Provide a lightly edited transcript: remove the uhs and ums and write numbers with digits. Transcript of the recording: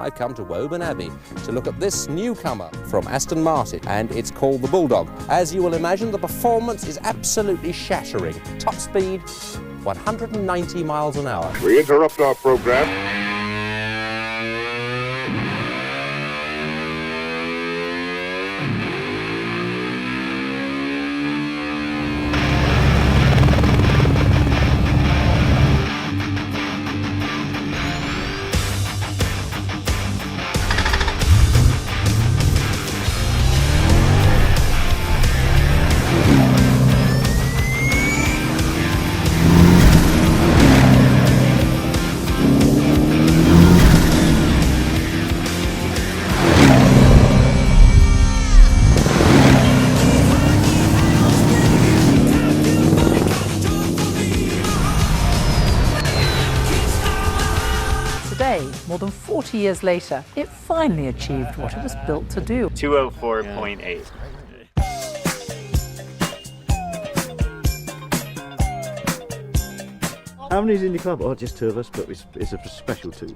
I've come to Woburn Abbey to look at this newcomer from Aston Martin, and it's called the Bulldog. As you will imagine, the performance is absolutely shattering. Top speed, 190 miles an hour. We interrupt our program. Today, more than 40 years later, it finally achieved what it was built to do. 204.8. How many's in your club? Oh, just two of us, but it's a special two.